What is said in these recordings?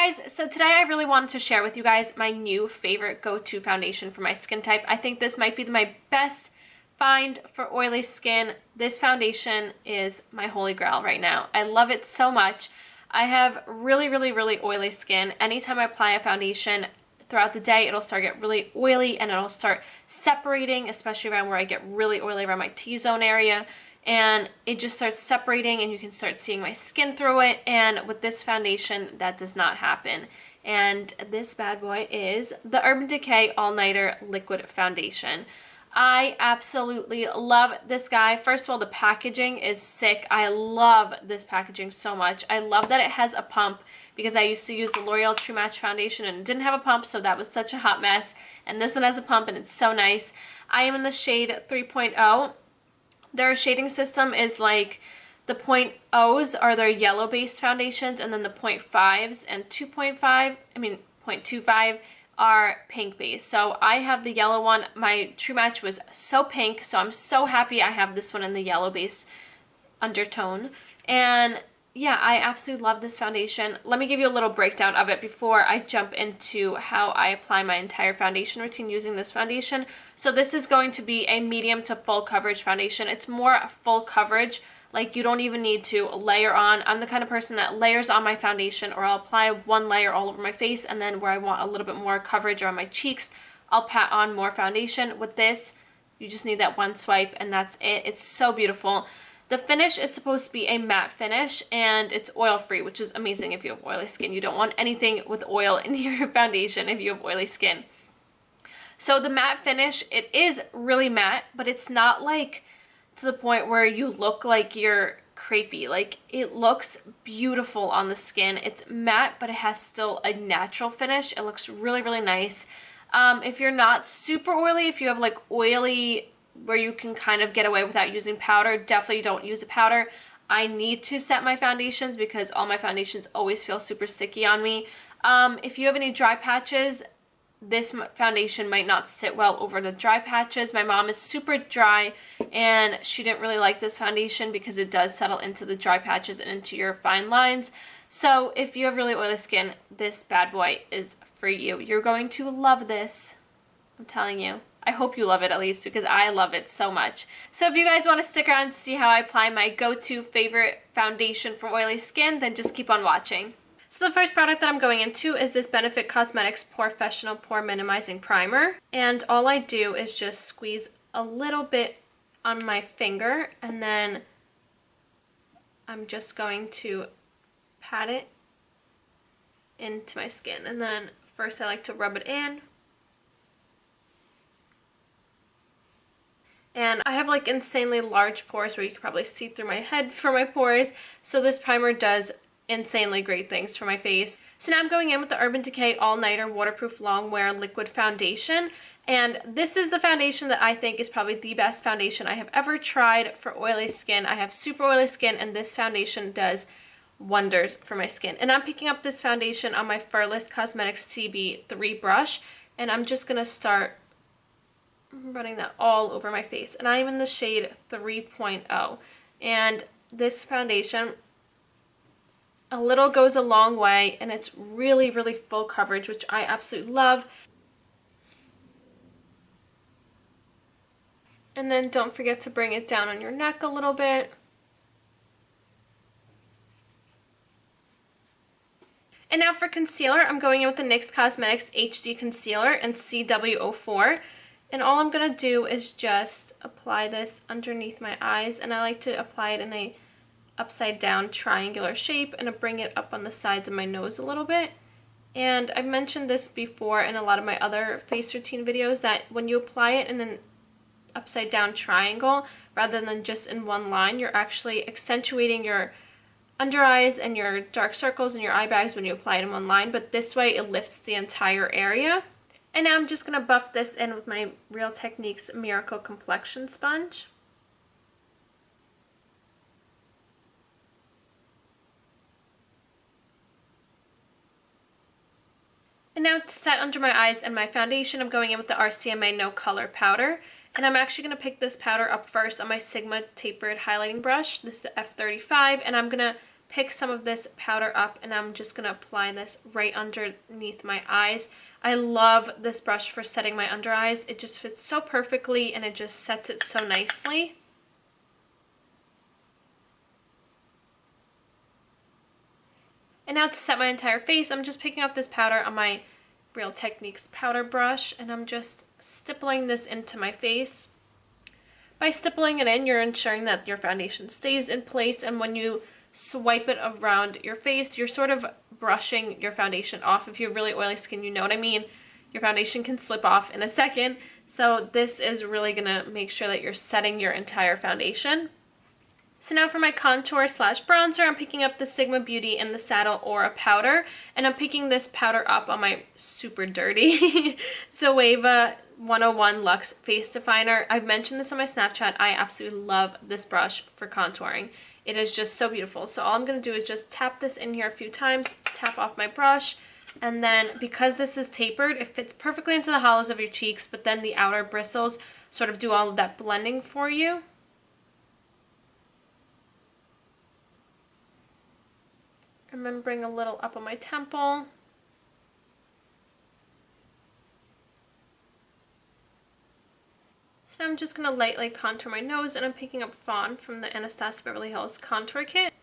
guys, so today I really wanted to share with you guys my new favorite go-to foundation for my skin type. I think this might be my best find for oily skin. This foundation is my holy grail right now. I love it so much. I have really oily skin. Anytime I apply a foundation throughout the day, it'll start to get really oily and it'll start separating, especially around where I get really oily around my T-zone area. And it just starts separating and you can start seeing my skin through it. And with this foundation, that does not happen. And this bad boy is the Urban Decay All Nighter Liquid Foundation. I absolutely love this guy. First of all, the packaging is sick. I love this packaging so much. I love that it has a pump because I used to use the L'Oreal True Match foundation and it didn't have a pump, so that was such a hot mess. And this one has a pump and it's so nice. I am in the shade 3.0. Their shading system is like the 0.0s are their yellow based foundations, and then the 0.5s and 0.25 are pink based. So I have the yellow one. My True Match was so pink, so I'm so happy I have this one in the yellow base undertone. And yeah, I absolutely love this foundation. Let me give you a little breakdown of it before I jump into how I apply my entire foundation routine using this foundation. So this is going to be a medium to full coverage foundation. It's more full coverage, like you don't even need to layer on. I'm the kind of person that layers on my foundation, or I'll apply one layer all over my face, and then where I want a little bit more coverage around my cheeks, I'll pat on more foundation. With this, you just need that one swipe and that's it. It's so beautiful. The finish is supposed to be a matte finish, and it's oil-free, which is amazing if you have oily skin. You don't want anything with oil in your foundation if you have oily skin. So the matte finish, it is really matte, but it's not like to the point where you look like you're crepey. Like, it looks beautiful on the skin. It's matte, but it has still a natural finish. It looks really nice. If you're not super oily, if you have like oily where you can kind of get away without using powder, definitely don't use a powder. I need to set my foundations because all my foundations always feel super sticky on me. If you have any dry patches, this foundation might not sit well over the dry patches. My mom is super dry and she didn't really like this foundation because it does settle into the dry patches and into your fine lines. So if you have really oily skin, this bad boy is for you. You're going to love this. I'm telling you. I hope you love it at least, because I love it so much. So if you guys want to stick around and see how I apply my go-to favorite foundation for oily skin, then just keep on watching. So the first product that I'm going into is this Benefit Cosmetics Professional Pore Minimizing Primer. And all I do is just squeeze a little bit on my finger, and then I'm just going to pat it into my skin. And then first I like to rub it in. And I have like insanely large pores where you can probably see through my head for my pores. So this primer does insanely great things for my face. So now I'm going in with the Urban Decay All Nighter Waterproof Longwear Liquid Foundation. And this is the foundation that I think is probably the best foundation I have ever tried for oily skin. I have super oily skin, and this foundation does wonders for my skin. And I'm picking up this foundation on my Furless Cosmetics CB3 brush. And I'm just going to start running that all over my face, and I'm in the shade 3.0, and this foundation, a little goes a long way, and it's really full coverage, which I absolutely love. And then don't forget to bring it down on your neck a little bit. And now for concealer, I'm going in with the NYX Cosmetics HD Concealer in CW04. And all I'm going to do is just apply this underneath my eyes, and I like to apply it in a upside down triangular shape and bring it up on the sides of my nose a little bit. And I've mentioned this before in a lot of my other face routine videos, that when you apply it in an upside down triangle rather than just in one line, you're actually accentuating your under eyes and your dark circles and your eye bags when you apply it in one line, but this way it lifts the entire area. And now I'm just going to buff this in with my Real Techniques Miracle Complexion Sponge. And now to set under my eyes and my foundation, I'm going in with the RCMA No Color Powder. And I'm actually going to pick this powder up first on my Sigma Tapered highlighting brush. This is the F35, and I'm going to pick some of this powder up, and I'm just going to apply this right underneath my eyes. I love this brush for setting my under eyes. It just fits so perfectly, and it just sets it so nicely. And now to set my entire face, I'm just picking up this powder on my Real Techniques powder brush, and I'm just stippling this into my face. By stippling it in, you're ensuring that your foundation stays in place, and when you swipe it around your face, you're sort of brushing your foundation off. If you have really oily skin, you know what I mean. Your foundation can slip off in a second, so this is really gonna make sure that you're setting your entire foundation. So now for my contour slash bronzer, I'm picking up the Sigma Beauty in the Saddle Aura powder, and I'm picking this powder up on my super dirty Zoeva 101 Luxe Face Definer. I've mentioned this on my Snapchat. I absolutely love this brush for contouring. It is just so beautiful. So all I'm going to do is just tap this in here a few times, tap off my brush, and then because this is tapered, it fits perfectly into the hollows of your cheeks, but then the outer bristles sort of do all of that blending for you. Remembering a little up on my temple. So I'm just going to lightly contour my nose, and I'm picking up Fawn from the Anastasia Beverly Hills Contour Kit.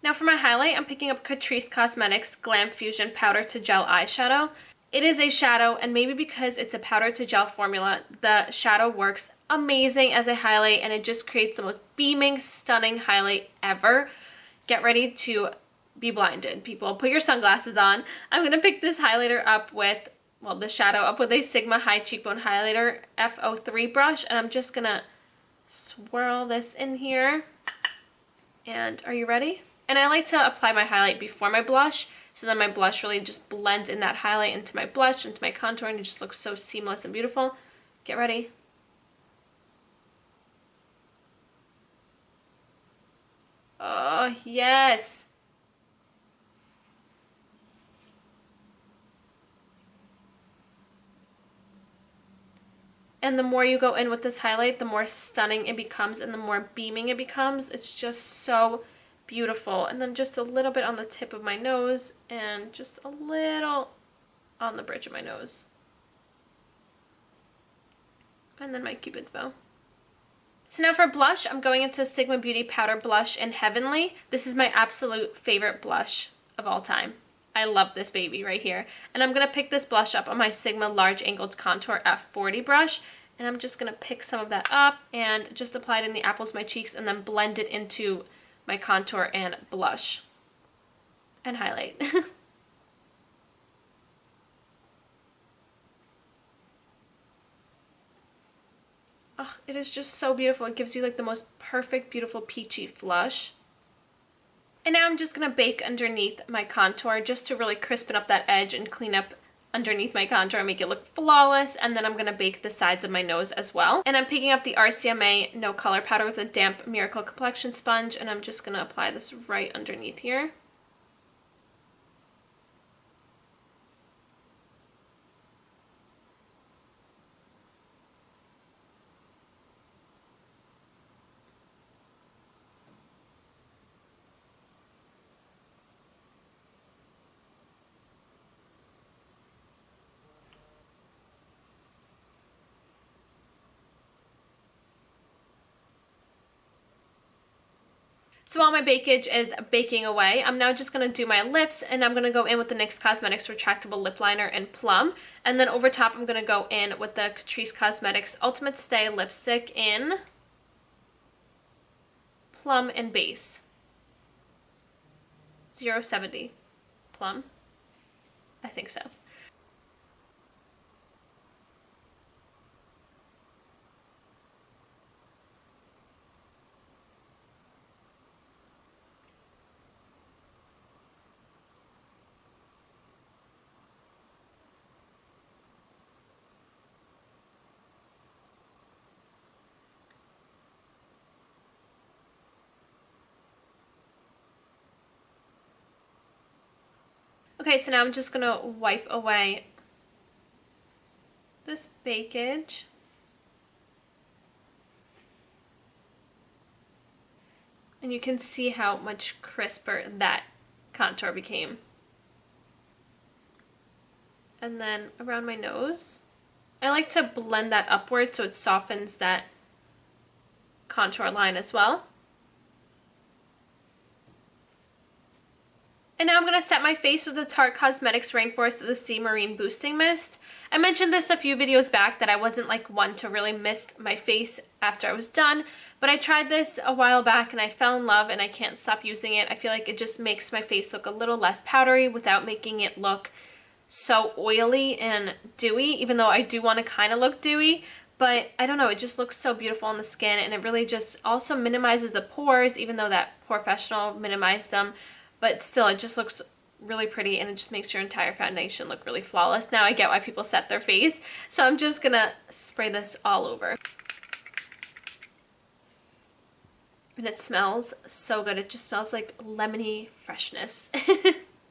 Now for my highlight, I'm picking up Catrice Cosmetics Glam Fusion Powder to Gel Eyeshadow. It is a shadow, and maybe because it's a powder to gel formula, the shadow works amazing as a highlight, and it just creates the most beaming, stunning highlight ever. Get ready to be blinded, people. Put your sunglasses on. I'm going to pick this highlighter up with, well, the shadow up with a Sigma High Cheekbone Highlighter F03 brush, and I'm just going to swirl this in here. And are you ready? And I like to apply my highlight before my blush, so then my blush really just blends in that highlight into my blush, into my contour, and it just looks so seamless and beautiful. Get ready. Oh, yes. And the more you go in with this highlight, the more stunning it becomes and the more beaming it becomes. It's just so beautiful. And then just a little bit on the tip of my nose and just a little on the bridge of my nose. And then my Cupid's bow. So now for blush, I'm going into Sigma Beauty Powder Blush in Heavenly. This is my absolute favorite blush of all time. I love this baby right here. And I'm going to pick this blush up on my Sigma Large Angled Contour F40 brush. And I'm just going to pick some of that up and just apply it in the apples of my cheeks and then blend it into my contour and blush and highlight. Oh, it is just so beautiful. It gives you like the most perfect, beautiful peachy flush. And now I'm just going to bake underneath my contour just to really crispen up that edge and clean up underneath my contour and make it look flawless. And then I'm going to bake the sides of my nose as well. And I'm picking up the RCMA No Color Powder with a damp Miracle Complexion sponge, and I'm just going to apply this right underneath here. So while my bakage is baking away, I'm now just going to do my lips, and I'm going to go in with the NYX Cosmetics Retractable Lip Liner in Plum. And then over top, I'm going to go in with the Catrice Cosmetics Ultimate Stay Lipstick in Plum and Base. 070. Plum? I think so. Okay, so now I'm just going to wipe away this bakage. And you can see how much crisper that contour became. And then around my nose. I like to blend that upwards so it softens that contour line as well. And now I'm going to set my face with the Tarte Cosmetics Rainforest of the Sea Marine Boosting Mist. I mentioned this a few videos back that I wasn't like one to really mist my face after I was done, but I tried this a while back and I fell in love and I can't stop using it. I feel like it just makes my face look a little less powdery without making it look so oily and dewy, even though I do want to kind of look dewy. But I don't know, it just looks so beautiful on the skin, and it really just also minimizes the pores, even though that Professional minimized them. But still, it just looks really pretty, and it just makes your entire foundation look really flawless. Now I get why people set their face, so I'm just gonna spray this all over. And it smells so good. It just smells like lemony freshness.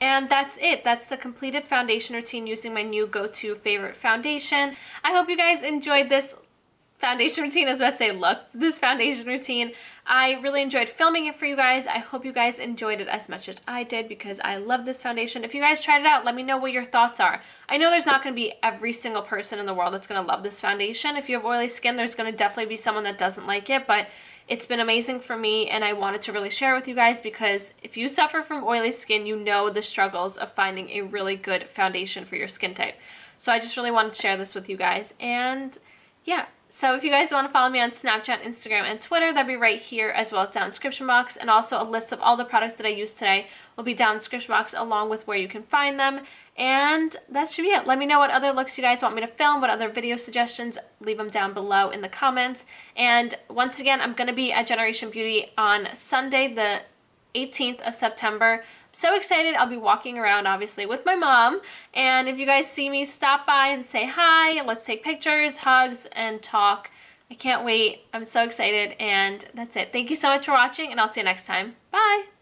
And that's it. That's the completed foundation routine using my new go-to favorite foundation. I hope you guys enjoyed this foundation routine. I was about to say look, this foundation routine. I really enjoyed filming it for you guys. I hope you guys enjoyed it as much as I did because I love this foundation. If you guys tried it out, let me know what your thoughts are. I know there's not going to be every single person in the world that's going to love this foundation. If you have oily skin, there's going to definitely be someone that doesn't like it, but it's been amazing for me, and I wanted to really share with you guys because if you suffer from oily skin, you know the struggles of finding a really good foundation for your skin type. So I just really wanted to share this with you guys. And yeah, so if you guys want to follow me on Snapchat, Instagram, and Twitter, that'll be right here as well as down in the description box. And also a list of all the products that I used today will be down in the description box along with where you can find them. And that should be it. Let me know what other looks you guys want me to film, what other video suggestions, leave them down below in the comments. And once again, I'm going to be at Generation Beauty on Sunday, the 18th of September. I'm so excited. I'll be walking around, obviously, with my mom. And if you guys see me, stop by and say hi. Let's take pictures, hugs, and talk. I can't wait. I'm so excited. And that's it. Thank you so much for watching, and I'll see you next time. Bye!